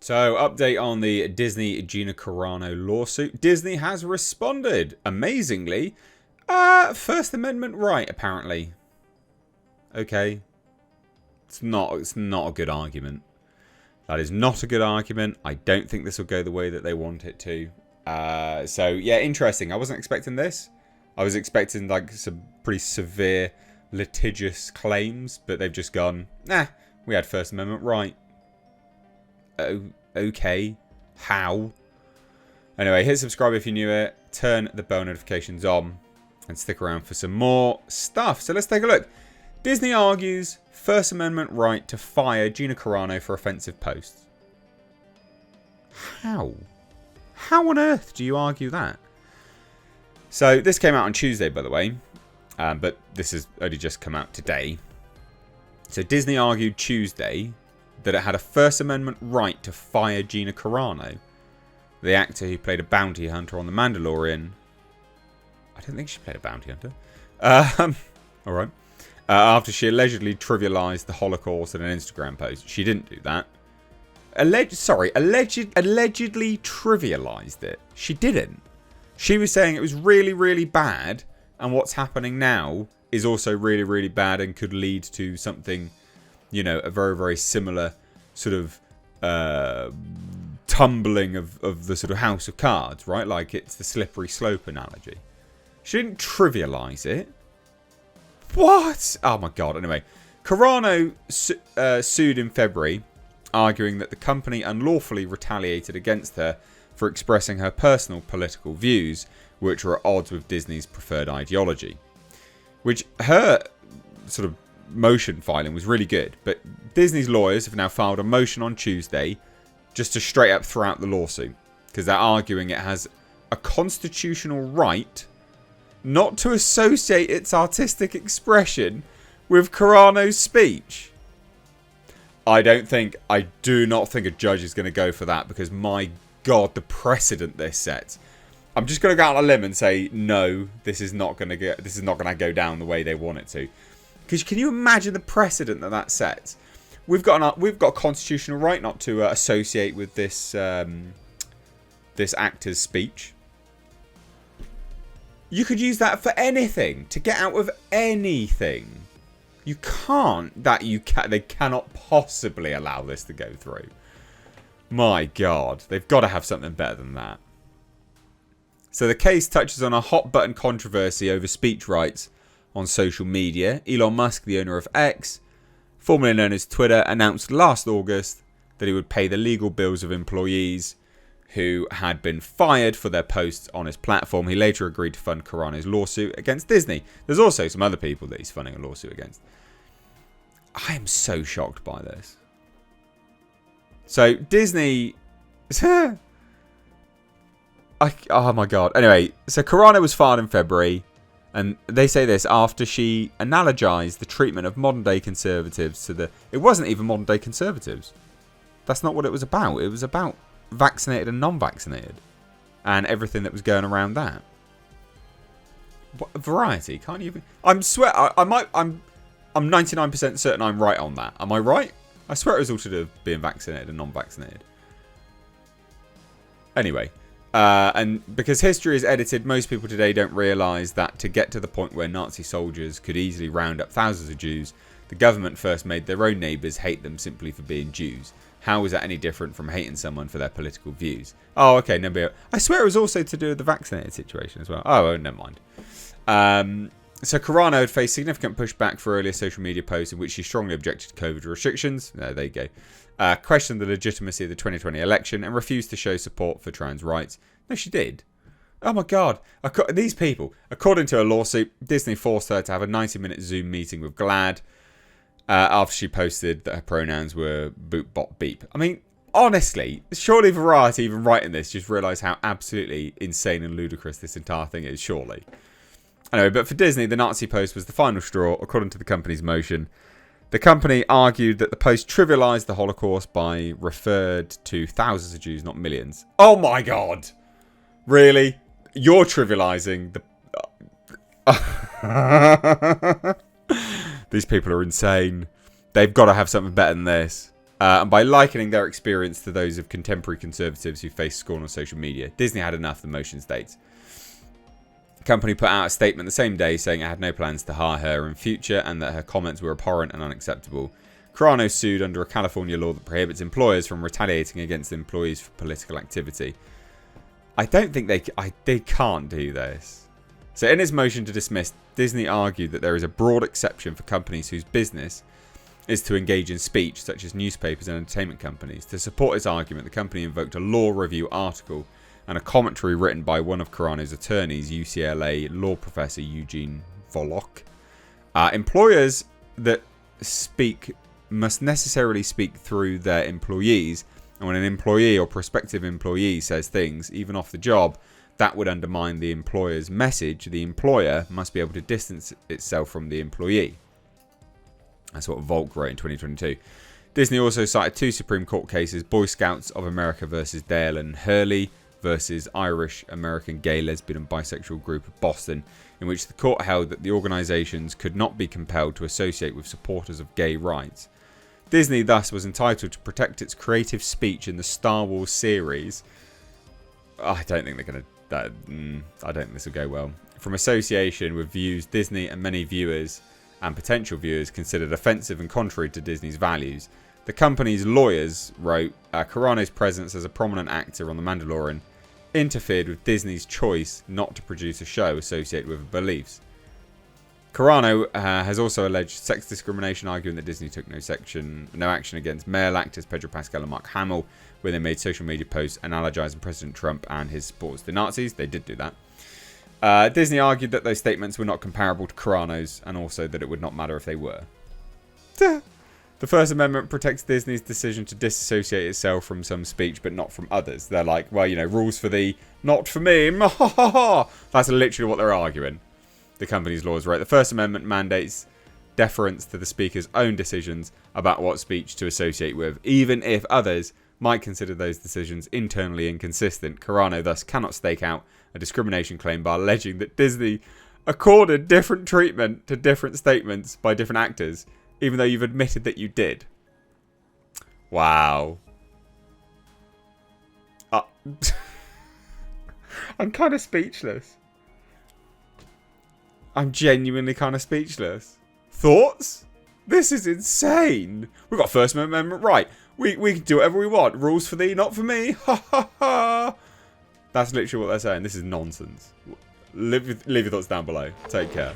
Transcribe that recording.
So, update on the Disney Gina Carano lawsuit. Disney has responded, amazingly. First Amendment right, apparently. Okay. It's not a good argument. That is not a good argument. I don't think this will go the way that they want it to. So, yeah, interesting. I wasn't expecting this. I was expecting, like, some pretty severe litigious claims, but they've just gone, nah, we had First Amendment right. Okay. How? Anyway, hit subscribe if you're new here. Turn the bell notifications on. And stick around for some more stuff. So let's take a look. Disney argues First Amendment right to fire Gina Carano for offensive posts. How? How on earth do you argue that? So this came out on Tuesday, by the way. But this has only just come out today. So Disney argued Tuesday that it had a First Amendment right to fire Gina Carano, the actor who played a bounty hunter on The Mandalorian. I don't think she played a bounty hunter. Alright. After she allegedly trivialized the Holocaust in an Instagram post. She didn't do that. Allegedly trivialized it. She didn't. She was saying it was really, really bad, and what's happening now is also really, really bad and could lead to something, you know, a very, very similar sort of tumbling of the sort of house of cards, right? Like it's the slippery slope analogy. She didn't trivialize it. What? Oh my god. Anyway, Carano sued in February, arguing that the company unlawfully retaliated against her for expressing her personal political views, which were at odds with Disney's preferred ideology. Which her sort of motion filing was really good, but Disney's lawyers have now filed a motion on Tuesday just to straight up throw out the lawsuit, because they're arguing it has a constitutional right not to associate its artistic expression with Carano's speech. I do not think a judge is going to go for that, because my god, the precedent this sets. I'm just going to go out on a limb and say no, this is not going to go down the way they want it to. Because can you imagine the precedent that sets? We've got a constitutional right not to associate with this this actor's speech. You could use that for anything, to get out of anything. You can't. They cannot possibly allow this to go through. My god, they've got to have something better than that. So the case touches on a hot button controversy over speech rights on social media. Elon Musk, the owner of X, formerly known as Twitter, announced last August that he would pay the legal bills of employees who had been fired for their posts on his platform. He later agreed to fund Carano's lawsuit against Disney. There's also some other people that he's funding a lawsuit against. I am so shocked by this. So Disney... oh my god. Anyway, so Carano was fired in February. And they say this after she analogized the treatment of modern day conservatives to the... It wasn't even modern day conservatives. That's not what it was about. It was about vaccinated and non-vaccinated. And everything that was going around that. What, variety, can't you... I'm 99% certain I'm right on that. Am I right? I swear it was all to do with being vaccinated and non-vaccinated. Anyway... and because history is edited, most people today don't realise that to get to the point where Nazi soldiers could easily round up thousands of Jews, the government first made their own neighbours hate them simply for being Jews. How is that any different from hating someone for their political views? Oh, okay, I swear it was also to do with the vaccinated situation as well. Oh, never mind. So Carano had faced significant pushback for earlier social media posts in which she strongly objected to COVID restrictions. There you go. Questioned the legitimacy of the 2020 election and refused to show support for trans rights. No, she did. Oh my god. These people. According to a lawsuit, Disney forced her to have a 90-minute Zoom meeting with GLAAD after she posted that her pronouns were boot, bot, beep. I mean, honestly, surely Variety, even writing this, just realised how absolutely insane and ludicrous this entire thing is, surely. Anyway, but for Disney, the Nazi post was the final straw, according to the company's motion. The company argued that the post trivialised the Holocaust by referred to thousands of Jews, not millions. Oh my god! Really? You're trivialising the... These people are insane. They've got to have something better than this. and by likening their experience to those of contemporary conservatives who face scorn on social media. Disney had enough, the motion states. The company put out a statement the same day saying it had no plans to hire her in future and that her comments were abhorrent and unacceptable. Carano sued under a California law that prohibits employers from retaliating against employees for political activity. I don't think they can't do this. So in its motion to dismiss, Disney argued that there is a broad exception for companies whose business is to engage in speech, such as newspapers and entertainment companies. To support its argument, the company invoked a law review article and a commentary written by one of Carano's attorneys, UCLA law professor Eugene Volokh. Employers that speak must necessarily speak through their employees, and when an employee or prospective employee says things, even off the job, that would undermine the employer's message. The employer must be able to distance itself from the employee. That's what Volk wrote in 2022. Disney also cited 2 Supreme Court cases, Boy Scouts of America versus Dale and Hurley versus Irish American Gay, Lesbian and Bisexual Group of Boston, in which the court held that the organisations could not be compelled to associate with supporters of gay rights. Disney thus was entitled to protect its creative speech in the Star Wars series. I don't think they're going to... I don't think this will go well. From association with views Disney and many viewers and potential viewers considered offensive and contrary to Disney's values. The company's lawyers wrote, Carano's presence as a prominent actor on The Mandalorian interfered with Disney's choice not to produce a show associated with her beliefs. Carano has also alleged sex discrimination, arguing that Disney took no action against male actors Pedro Pascal and Mark Hamill when they made social media posts analogizing President Trump and his supporters to Nazis. They did do that. Disney argued that those statements were not comparable to Carano's, and also that it would not matter if they were. The First Amendment protects Disney's decision to disassociate itself from some speech, but not from others. They're like, well, rules for thee, not for me. That's literally what they're arguing. The company's laws wrote, the First Amendment mandates deference to the speaker's own decisions about what speech to associate with, even if others might consider those decisions internally inconsistent. Carano thus cannot stake out a discrimination claim by alleging that Disney accorded different treatment to different statements by different actors, even though you've admitted that you did. Wow. I'm kind of speechless. I'm genuinely kind of speechless. Thoughts? This is insane. We've got First Amendment right. We can do whatever we want. Rules for thee, not for me. Ha ha ha. That's literally what they're saying. This is nonsense. Leave your thoughts down below. Take care.